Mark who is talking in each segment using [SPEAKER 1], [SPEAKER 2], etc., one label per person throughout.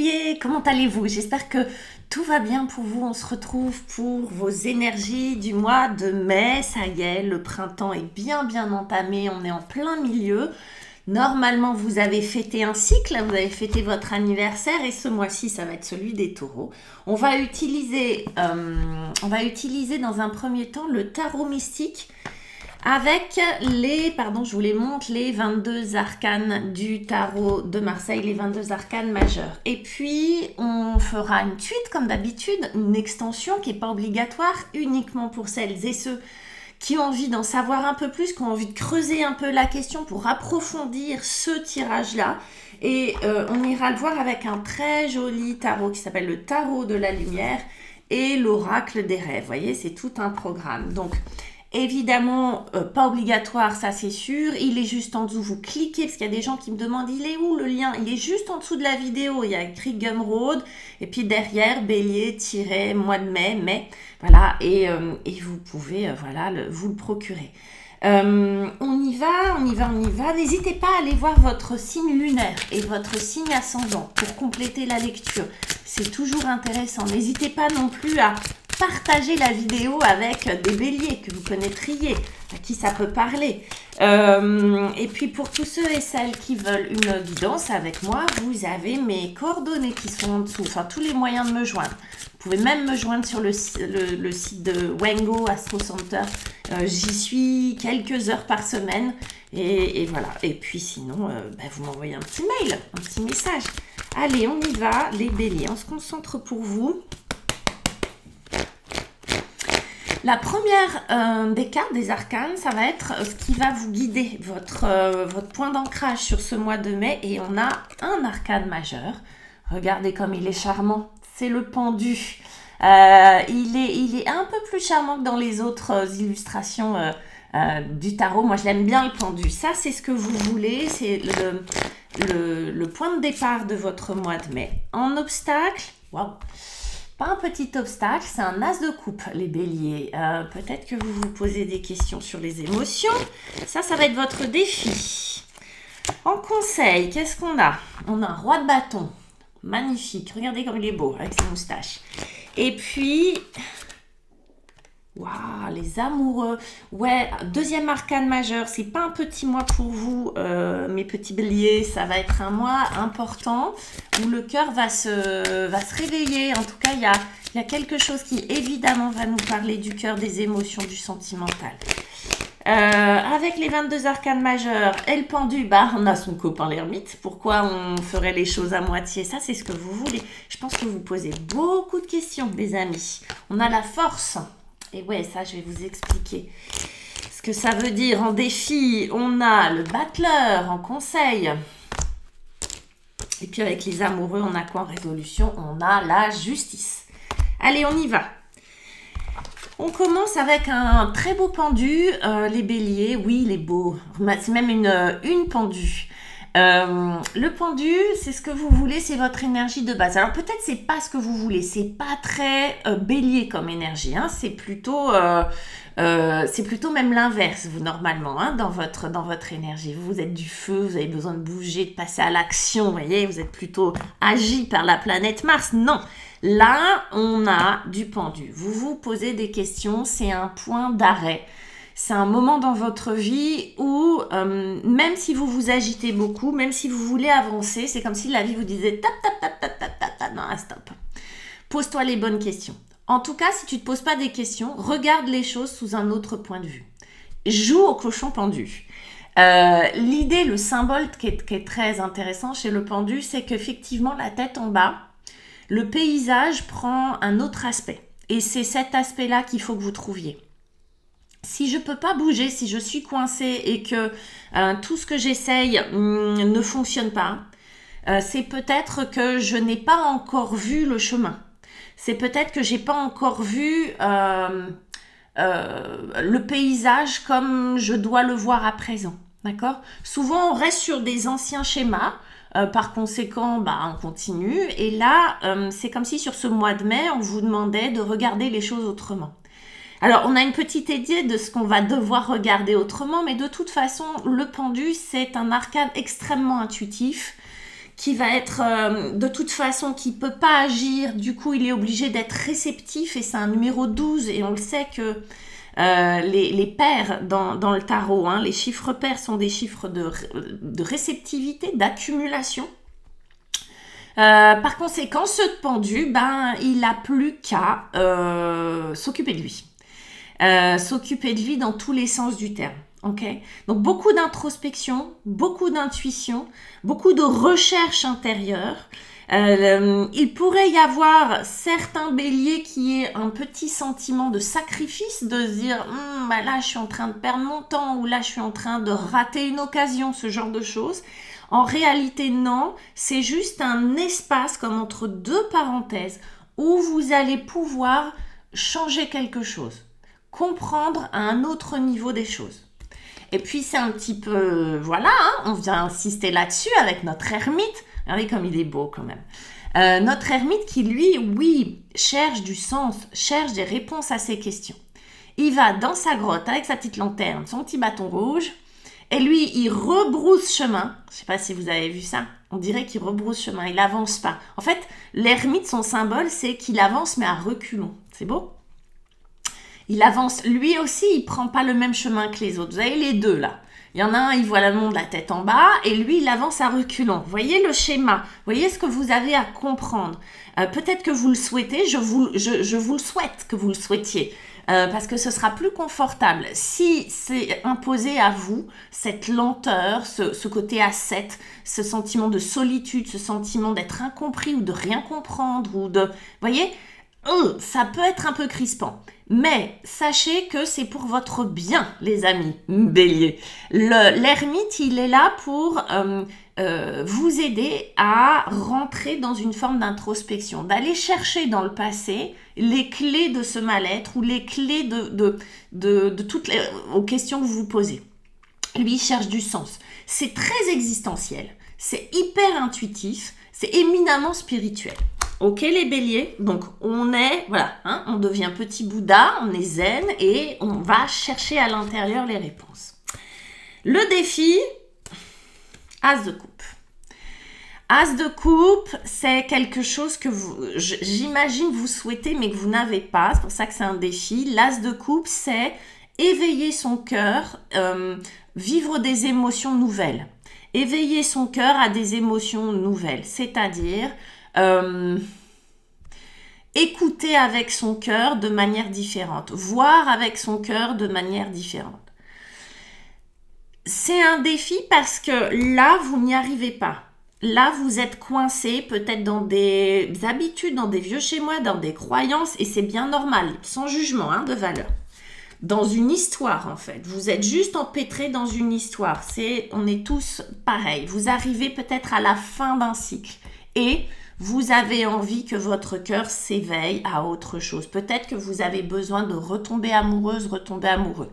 [SPEAKER 1] bélier, comment allez-vous? J'espère que tout va bien pour vous. On se retrouve pour vos énergies du mois de mai. Ça y est, le printemps est bien entamé, on est en plein milieu. Normalement, vous avez fêté un cycle, vous avez fêté votre anniversaire et ce mois-ci, ça va être celui des taureaux. On va utiliser dans un premier temps le tarot mystique avec je vous les montre, les 22 arcanes du tarot de Marseille, les 22 arcanes majeurs. Et puis, on fera une suite, comme d'habitude, une extension qui n'est pas obligatoire, uniquement pour celles et ceux qui ont envie d'en savoir un peu plus, qui ont envie de creuser un peu la question pour approfondir ce tirage-là. Et on ira le voir avec un très joli tarot qui s'appelle le tarot de la lumière et l'oracle des rêves. Vous voyez, c'est tout un programme. Donc, évidemment, pas obligatoire, ça c'est sûr. Il est juste en dessous, vous cliquez, parce qu'il y a des gens qui me demandent, il est où le lien? Il est juste en dessous de la vidéo, il y a écrit Gumroad, et puis derrière, bélier, mois de mai, voilà, et vous pouvez, vous le procurer. On y va. N'hésitez pas à aller voir votre signe lunaire et votre signe ascendant pour compléter la lecture. C'est toujours intéressant. N'hésitez pas non plus à partager la vidéo avec des béliers que vous connaîtriez, à qui ça peut parler. Et puis pour tous ceux et celles qui veulent une guidance avec moi, vous avez mes coordonnées qui sont en dessous, enfin tous les moyens de me joindre. Vous pouvez même me joindre sur le site de Wengo Astro Center. J'y suis quelques heures par semaine et voilà. Et puis sinon, vous m'envoyez un petit mail, un petit message. Allez, on y va, les béliers. On se concentre pour vous. La première des cartes des arcanes, ça va être ce qui va vous guider, votre point d'ancrage sur ce mois de mai. Et on a un arcane majeur. Regardez comme il est charmant. C'est le pendu. Il est un peu plus charmant que dans les autres illustrations du tarot. Moi, je l'aime bien, le pendu. Ça, c'est ce que vous voulez. C'est le point de départ de votre mois de mai. En obstacle, waouh! Pas un petit obstacle, c'est un as de coupe, les béliers. Peut-être que vous vous posez des questions sur les émotions. Ça va être votre défi. En conseil, qu'est-ce qu'on a? On a un roi de bâton. Magnifique. Regardez comme il est beau avec ses moustaches. Et puis, waouh, les amoureux. Ouais, deuxième arcane majeur. C'est pas un petit mois pour vous, mes petits béliers. Ça va être un mois important où le cœur va se réveiller. En tout cas, il y a quelque chose qui, évidemment, va nous parler du cœur, des émotions, du sentimental. Avec les 22 arcanes majeurs et le pendu, on a son copain l'ermite. Pourquoi on ferait les choses à moitié? Ça, c'est ce que vous voulez. Je pense que vous posez beaucoup de questions, mes amis. On a la force. Et ouais, ça, je vais vous expliquer ce que ça veut dire. En défi, on a le battleur en conseil. Et puis avec les amoureux, on a quoi en résolution? On a la justice. Allez, on y va. On commence avec un très beau pendu, les béliers. Oui, il est beau. C'est même une pendue. Le pendu, c'est ce que vous voulez, c'est votre énergie de base. Alors peut-être c'est pas ce que vous voulez, c'est pas très bélier comme énergie, hein. C'est plutôt même l'inverse, vous, normalement, hein, dans votre énergie. Vous êtes du feu, vous avez besoin de bouger, de passer à l'action, vous voyez, vous êtes plutôt agi par la planète Mars. Non, là, on a du pendu. Vous vous posez des questions, c'est un point d'arrêt. C'est un moment dans votre vie où, même si vous vous agitez beaucoup, même si vous voulez avancer, c'est comme si la vie vous disait non, stop. Pose-toi les bonnes questions. En tout cas, si tu ne te poses pas des questions, regarde les choses sous un autre point de vue. Joue au cochon pendu. L'idée, le symbole qui est très intéressant chez le pendu, c'est qu'effectivement, la tête en bas, le paysage prend un autre aspect. Et c'est cet aspect-là qu'il faut que vous trouviez. Si je ne peux pas bouger, si je suis coincée et que tout ce que j'essaye ne fonctionne pas, c'est peut-être que je n'ai pas encore vu le chemin. C'est peut-être que je n'ai pas encore vu le paysage comme je dois le voir à présent. D'accord? Souvent, on reste sur des anciens schémas. Par conséquent, on continue. Et là, c'est comme si sur ce mois de mai, on vous demandait de regarder les choses autrement. Alors, on a une petite idée de ce qu'on va devoir regarder autrement, mais de toute façon, le pendu, c'est un arcane extrêmement intuitif qui va être de toute façon, qui ne peut pas agir, du coup il est obligé d'être réceptif et c'est un numéro 12 et on le sait que les pairs dans le tarot, hein, les chiffres pairs sont des chiffres de réceptivité, d'accumulation. Par conséquent, ce pendu, il n'a plus qu'à s'occuper de lui. S'occuper de lui dans tous les sens du terme. Okay. Donc beaucoup d'introspection, beaucoup d'intuition, beaucoup de recherche intérieure. Il pourrait y avoir certains béliers qui aient un petit sentiment de sacrifice, de se dire là je suis en train de perdre mon temps ou là je suis en train de rater une occasion, ce genre de choses. En réalité non, c'est juste un espace comme entre deux parenthèses où vous allez pouvoir changer quelque chose, comprendre à un autre niveau des choses. Et puis c'est un petit peu, voilà, hein, on vient insister là-dessus avec notre ermite. Regardez comme il est beau quand même. Notre ermite qui lui, oui, cherche du sens, cherche des réponses à ses questions. Il va dans sa grotte avec sa petite lanterne, son petit bâton rouge, et lui, il rebrousse chemin. Je ne sais pas si vous avez vu ça. On dirait qu'il rebrousse chemin, il n'avance pas. En fait, l'ermite, son symbole, c'est qu'il avance mais à reculons. C'est beau ? Il avance, lui aussi, il prend pas le même chemin que les autres. Vous avez les deux là. Il y en a un, il voit le monde la tête en bas et lui, il avance à reculons. Vous voyez le schéma, vous voyez ce que vous avez à comprendre. Peut-être que vous le souhaitez, je vous le souhaite que vous le souhaitiez. Parce que ce sera plus confortable. Si c'est imposé à vous, cette lenteur, ce côté ascète, ce sentiment de solitude, ce sentiment d'être incompris ou de rien comprendre, ou de... Vous voyez, ça peut être un peu crispant. Mais sachez que c'est pour votre bien, les amis, bélier. L'ermite, il est là pour vous aider à rentrer dans une forme d'introspection, d'aller chercher dans le passé les clés de ce mal-être ou les clés de toutes aux questions que vous vous posez. Lui, il cherche du sens. C'est très existentiel, c'est hyper intuitif, c'est éminemment spirituel. Ok les béliers, donc on est, voilà, hein, on devient petit Bouddha, on est zen et on va chercher à l'intérieur les réponses. Le défi, As de coupe. As de coupe, c'est quelque chose que j'imagine vous souhaitez mais que vous n'avez pas, c'est pour ça que c'est un défi. L'As de coupe, c'est éveiller son cœur, vivre des émotions nouvelles. Éveiller son cœur à des émotions nouvelles, c'est-à-dire... écouter avec son cœur de manière différente, voir avec son cœur de manière différente. C'est un défi parce que là, vous n'y arrivez pas. Là, vous êtes coincé peut-être dans des habitudes, dans des vieux schémas, dans des croyances, et c'est bien normal, sans jugement de valeur. Dans une histoire, en fait. Vous êtes juste empêtré dans une histoire. On est tous pareils. Vous arrivez peut-être à la fin d'un cycle. Et... vous avez envie que votre cœur s'éveille à autre chose. Peut-être que vous avez besoin de retomber amoureuse, retomber amoureux.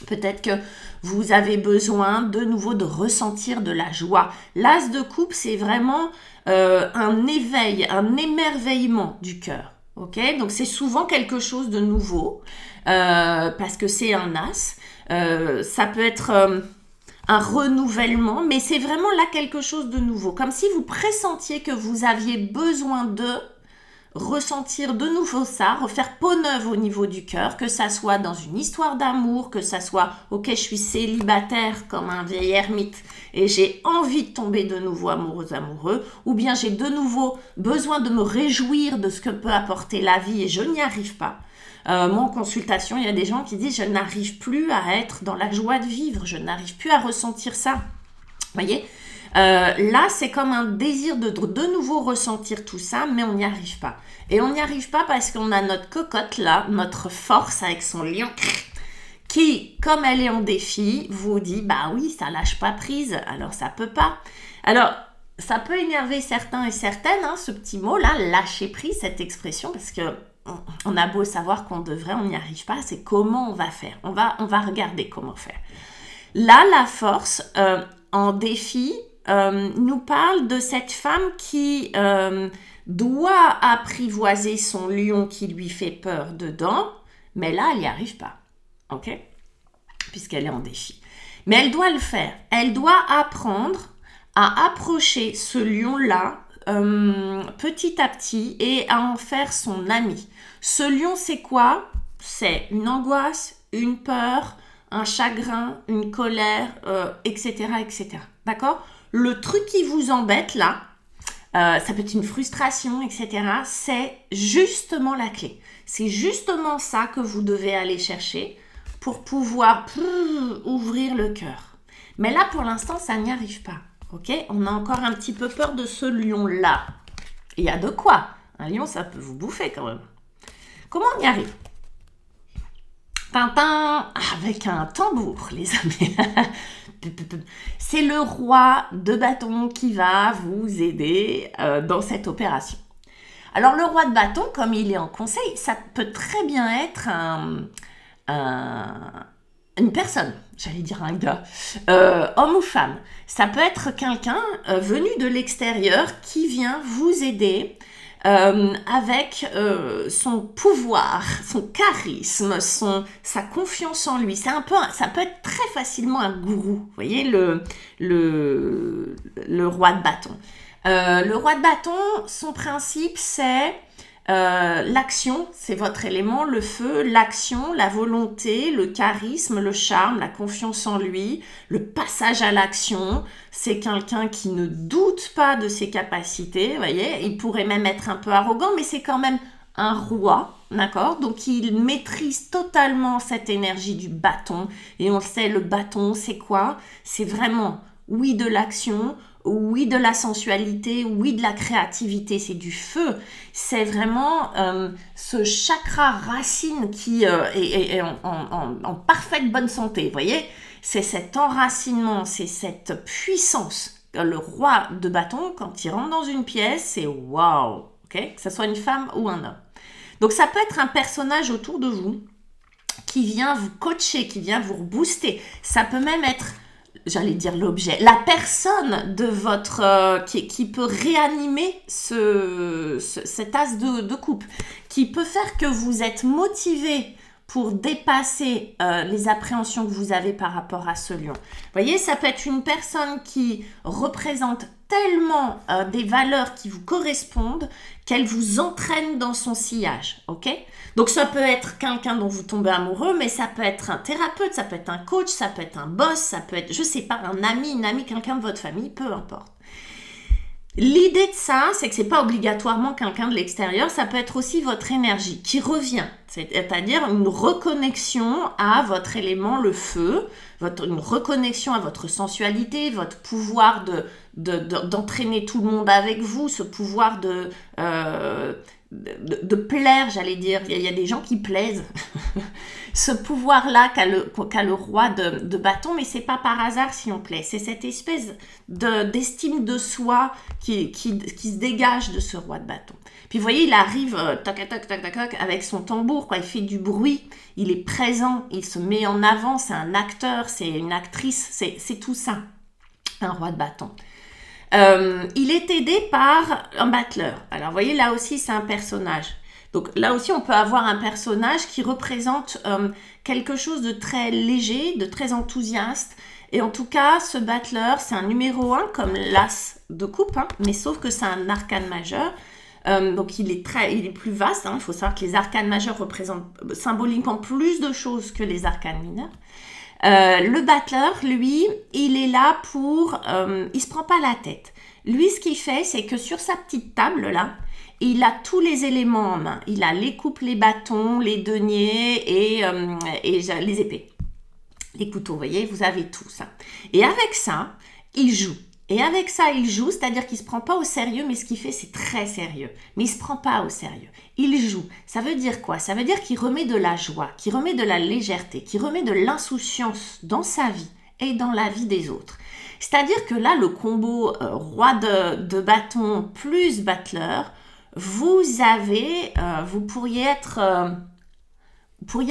[SPEAKER 1] Peut-être que vous avez besoin de nouveau de ressentir de la joie. L'As de coupe, c'est vraiment un éveil, un émerveillement du cœur. Okay, donc c'est souvent quelque chose de nouveau parce que c'est un As. Ça peut être... un renouvellement, mais c'est vraiment là quelque chose de nouveau. Comme si vous pressentiez que vous aviez besoin de ressentir de nouveau ça, refaire peau neuve au niveau du cœur, que ça soit dans une histoire d'amour, que ça soit « ok, je suis célibataire comme un vieil ermite et j'ai envie de tomber de nouveau amoureuse, amoureux » ou bien j'ai de nouveau besoin de me réjouir de ce que peut apporter la vie et je n'y arrive pas. Moi, en consultation, il y a des gens qui disent « je n'arrive plus à être dans la joie de vivre, je n'arrive plus à ressentir ça ». Vous voyez, là, c'est comme un désir de nouveau ressentir tout ça, mais on n'y arrive pas. Et on n'y arrive pas parce qu'on a notre cocotte là, notre force avec son lion, qui, comme elle est en défi, vous dit « bah oui, ça lâche pas prise, alors ça peut pas ». Alors, ça peut énerver certains et certaines, ce petit mot-là, lâcher prise, cette expression, parce que on a beau savoir qu'on devrait, on n'y arrive pas, c'est comment on va faire. On va regarder comment faire. Là, la force en défi nous parle de cette femme qui doit apprivoiser son lion qui lui fait peur dedans, mais là, elle n'y arrive pas, ok? Puisqu'elle est en défi. Mais elle doit le faire. Elle doit apprendre à approcher ce lion-là petit à petit et à en faire son ami. Ce lion, c'est quoi? C'est une angoisse, une peur, un chagrin, une colère, etc., etc. D'accord? Le truc qui vous embête là, ça peut être une frustration, etc. C'est justement la clé. C'est justement ça que vous devez aller chercher pour pouvoir ouvrir le cœur. Mais là, pour l'instant, ça n'y arrive pas. Ok? On a encore un petit peu peur de ce lion-là. Il y a de quoi? Un lion, ça peut vous bouffer quand même. Comment on y arrive? Tintin, avec un tambour, les amis. C'est le roi de bâton qui va vous aider dans cette opération. Alors, le roi de bâton, comme il est en conseil, ça peut très bien être une personne, j'allais dire un gars, homme ou femme. Ça peut être quelqu'un venu de l'extérieur qui vient vous aider avec son pouvoir, son charisme, sa confiance en lui. Ça peut être très facilement un gourou, vous voyez, le roi de bâton. Le roi de bâton, son principe, c'est l'action, c'est votre élément, le feu, l'action, la volonté, le charisme, le charme, la confiance en lui, le passage à l'action. C'est quelqu'un qui ne doute pas de ses capacités, vous voyez. Il pourrait même être un peu arrogant, mais c'est quand même un roi, d'accord? Donc, il maîtrise totalement cette énergie du bâton. Et on le sait, le bâton, c'est quoi? C'est vraiment, oui, de l'action, oui, de la sensualité, oui, de la créativité, c'est du feu. C'est vraiment ce chakra racine qui est en parfaite bonne santé, vous voyez? C'est cet enracinement, c'est cette puissance. Le roi de bâton, quand il rentre dans une pièce, c'est waouh, ok? Que ce soit une femme ou un homme. Donc, ça peut être un personnage autour de vous qui vient vous coacher, qui vient vous booster. Ça peut même être, j'allais dire l'objet, la personne de votre qui peut réanimer cet as de coupe, qui peut faire que vous êtes motivé pour dépasser les appréhensions que vous avez par rapport à ce lion. Vous voyez, ça peut être une personne qui représente tellement des valeurs qui vous correspondent qu'elle vous entraîne dans son sillage, ok? Donc, ça peut être quelqu'un dont vous tombez amoureux, mais ça peut être un thérapeute, ça peut être un coach, ça peut être un boss, ça peut être, je sais pas, un ami, une amie, quelqu'un de votre famille, peu importe. L'idée de ça, c'est que c'est pas obligatoirement quelqu'un de l'extérieur, ça peut être aussi votre énergie qui revient, c'est-à-dire une reconnexion à votre élément, le feu, une reconnexion à votre sensualité, votre pouvoir d'entraîner tout le monde avec vous, ce pouvoir de plaire, j'allais dire. Il y a des gens qui plaisent. Ce pouvoir-là qu'a le roi de bâton, mais c'est pas par hasard si on plaît. C'est cette espèce d'estime de soi qui se dégage de ce roi de bâton. Puis vous voyez, il arrive toc, toc, toc, toc, toc, avec son tambour, quoi. Il fait du bruit, il est présent, il se met en avant, c'est un acteur, c'est une actrice, c'est tout ça, un roi de bâton. Il est aidé par un battleur. Alors, vous voyez, là aussi, c'est un personnage. Donc, là aussi, on peut avoir un personnage qui représente quelque chose de très léger, de très enthousiaste. Et en tout cas, ce battleur, c'est un numéro 1 comme l'as de coupe, hein, mais sauf que c'est un arcane majeur. Donc, il est plus vaste. Hein. Il faut savoir que les arcanes majeurs représentent symboliquement plus de choses que les arcanes mineurs. Le battleur, lui, il est là pour... il se prend pas la tête. Lui, ce qu'il fait, c'est que sur sa petite table, là, il a tous les éléments en main. Il a les coupes, les bâtons, les deniers et les épées. Les couteaux, vous voyez, vous avez tout ça. Et avec ça, il joue. Et avec ça, il joue, c'est-à-dire qu'il ne se prend pas au sérieux, mais ce qu'il fait, c'est très sérieux. Mais il ne se prend pas au sérieux. Il joue. Ça veut dire quoi? Ça veut dire qu'il remet de la joie, qu'il remet de la légèreté, qu'il remet de l'insouciance dans sa vie et dans la vie des autres. C'est-à-dire que là, le combo roi de bâton plus battleur, vous pourriez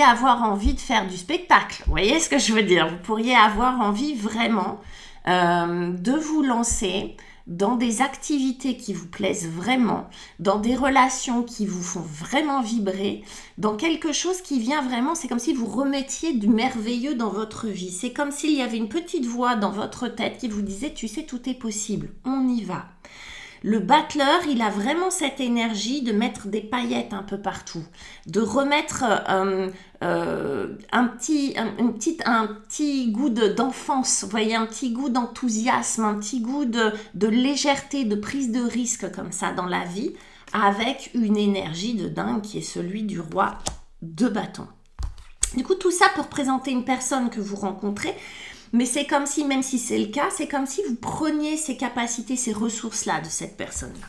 [SPEAKER 1] avoir envie de faire du spectacle. Vous voyez ce que je veux dire? Vous pourriez avoir envie vraiment de vous lancer dans des activités qui vous plaisent vraiment, dans des relations qui vous font vraiment vibrer, dans quelque chose qui vient vraiment, c'est comme si vous remettiez du merveilleux dans votre vie. C'est comme s'il y avait une petite voix dans votre tête qui vous disait, tu sais, tout est possible, on y va. Le battleur, il a vraiment cette énergie de mettre des paillettes un peu partout, de remettre un petit goût d'enfance, vous voyez, un petit goût d'enthousiasme, un petit goût de légèreté, de prise de risque comme ça dans la vie, avec une énergie de dingue qui est celui du roi de bâton. Du coup, tout ça peut représenter une personne que vous rencontrez, mais c'est comme si, même si c'est le cas, c'est comme si vous preniez ces capacités, ces ressources-là de cette personne-là.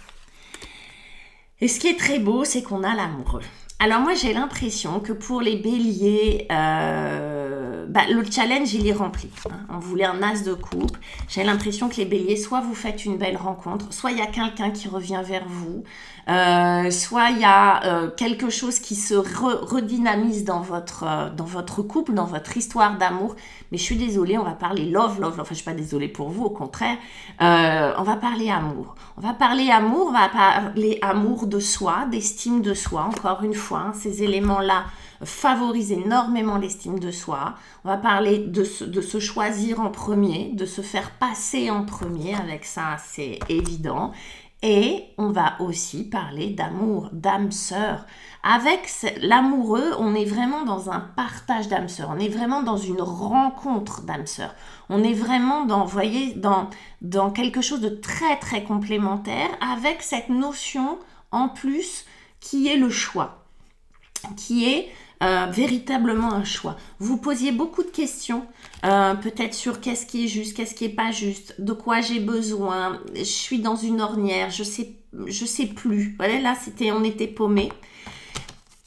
[SPEAKER 1] Et ce qui est très beau, c'est qu'on a l'amoureux. Alors moi, j'ai l'impression que pour les béliers, le challenge, il est rempli. Hein. On voulait un as de coupe. J'ai l'impression que les béliers, soit vous faites une belle rencontre, soit il y a quelqu'un qui revient vers vous, soit il y a quelque chose qui se redynamise dans votre couple, dans votre histoire d'amour. Mais je suis désolée, on va parler love. Enfin, je suis pas désolée pour vous, au contraire. On va parler amour. On va parler amour de soi, d'estime de soi, encore une fois. Hein, ces éléments-là favorisent énormément l'estime de soi. On va parler de se choisir en premier, de se faire passer en premier. Avec ça, c'est évident. Et on va aussi parler d'amour, d'âme sœur. Avec l'amoureux, on est vraiment dans un partage d'âme sœur. On est vraiment dans une rencontre d'âme sœur. On est vraiment dans, vous voyez, dans quelque chose de très, très complémentaire avec cette notion en plus qui est le choix, qui est véritablement un choix. Vous posiez beaucoup de questions, peut-être sur qu'est-ce qui est juste, qu'est-ce qui est pas juste, de quoi j'ai besoin, je suis dans une ornière, je sais plus. Voilà, là, on était paumé.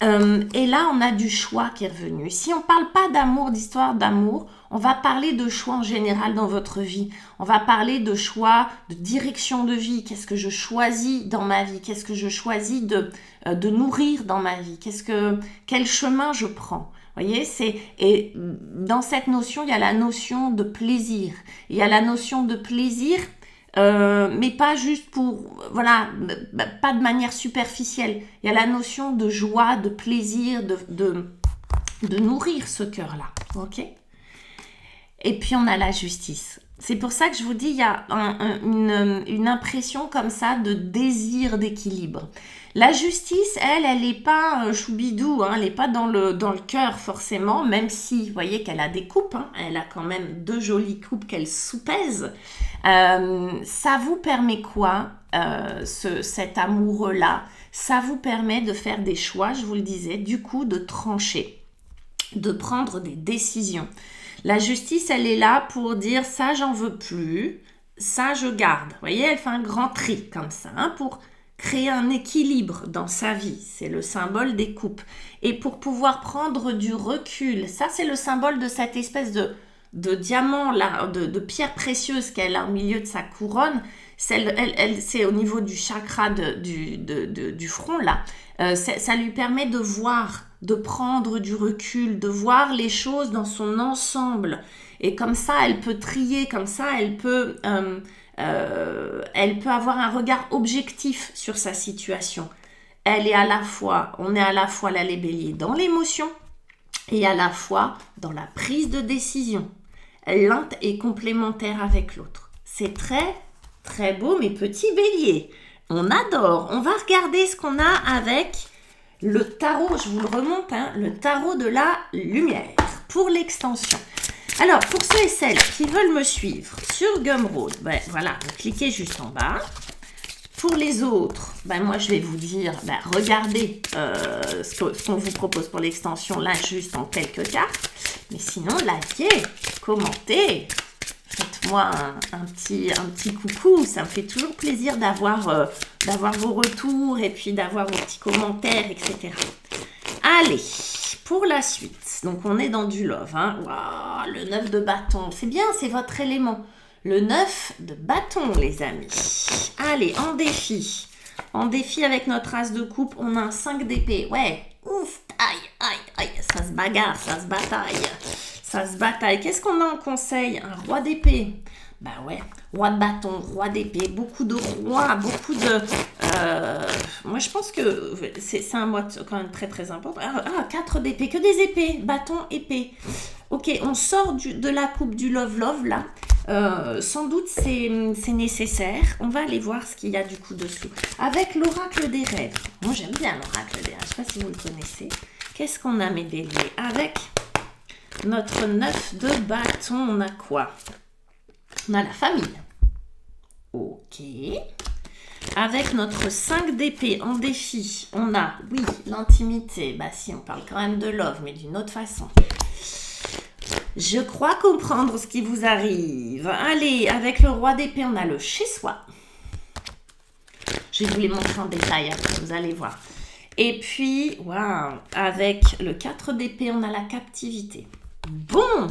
[SPEAKER 1] Et là, on a du choix qui est revenu. Si on parle pas d'amour, d'histoire d'amour, on va parler de choix en général dans votre vie. On va parler de choix, de direction de vie. Qu'est-ce que je choisis dans ma vie? Qu'est-ce que je choisis de nourrir dans ma vie? Quel chemin je prends? Vous voyez, et dans cette notion, il y a la notion de plaisir. Il y a la notion de plaisir, mais pas juste voilà, pas de manière superficielle. Il y a la notion de joie, de plaisir, de nourrir ce cœur-là. Ok? Et puis, on a la justice. C'est pour ça que je vous dis, il y a une impression comme ça de désir d'équilibre. La justice, elle n'est pas choubidou, hein, elle n'est pas dans le cœur forcément, même si, vous voyez qu'elle a des coupes, hein, elle a quand même 2 jolies coupes qu'elle soupèse. Ça vous permet quoi, cet amoureux-là? Ça vous permet de faire des choix, je vous le disais, du coup de trancher, de prendre des décisions. La justice, elle est là pour dire ça, j'en veux plus, ça, je garde. Vous voyez, elle fait un grand tri comme ça, hein, pour créer un équilibre dans sa vie. C'est le symbole des coupes. Et pour pouvoir prendre du recul, ça, c'est le symbole de cette espèce de diamant, là, de pierre précieuse qu'elle a au milieu de sa couronne. C'est au niveau du chakra du front, là. Ça lui permet de voir, de prendre du recul, de voir les choses dans son ensemble. Et comme ça, elle peut trier, comme ça, elle peut avoir un regard objectif sur sa situation. On est à la fois là, les béliers, dans l'émotion et à la fois dans la prise de décision. L'un est complémentaire avec l'autre. C'est très, très beau, mes petits béliers. On adore. On va regarder ce qu'on a avec le tarot. Je vous le remonte, hein, le tarot de la lumière pour l'extension. Alors, pour ceux et celles qui veulent me suivre sur Gumroad, voilà, vous cliquez juste en bas. Pour les autres, moi, je vais vous dire, regardez ce qu'on vous propose pour l'extension, là, juste en quelques cartes. Mais sinon, likez, commentez. Faites-moi un petit coucou, ça me fait toujours plaisir d'avoir vos retours et puis d'avoir vos petits commentaires, etc. Allez, pour la suite, donc on est dans du love, hein. Waouh, le 9 de bâton, c'est bien, c'est votre élément. Le 9 de bâton, les amis. Allez, en défi. En défi avec notre as de coupe, on a un 5 d'épée. Ouais, ouf, aïe, ça se bagarre, ça se bataille. Ça se bataille. Qu'est-ce qu'on a en conseil? Un roi d'épée. Ouais, roi de bâton, roi d'épée, beaucoup de rois, beaucoup de... moi, je pense que c'est un mois quand même très très important. Ah, 4 d'épée, que des épées, bâton, épée. Ok, on sort de la coupe du love là. Sans doute c'est nécessaire. On va aller voir ce qu'il y a du coup dessous. Avec l'oracle des rêves. Moi j'aime bien l'oracle des rêves. Je ne sais pas si vous le connaissez. Qu'est-ce qu'on a mes béliers? Avec notre 9 de bâton, on a quoi? On a la famille. Ok. Avec notre 5 d'épée en défi, on a, oui, l'intimité. Bah si, on parle quand même de love, mais d'une autre façon. Je crois comprendre ce qui vous arrive. Allez, avec le roi d'épée, on a le chez-soi. Je vais vous les montrer en détail après, vous allez voir. Et puis, waouh, avec le 4 d'épée, on a la captivité. Bon,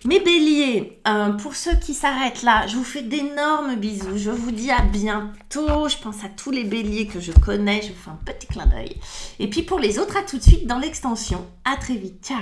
[SPEAKER 1] mes béliers, pour ceux qui s'arrêtent là, je vous fais d'énormes bisous. Je vous dis à bientôt. Je pense à tous les béliers que je connais. Je vous fais un petit clin d'œil. Et puis pour les autres, à tout de suite dans l'extension. À très vite. Ciao.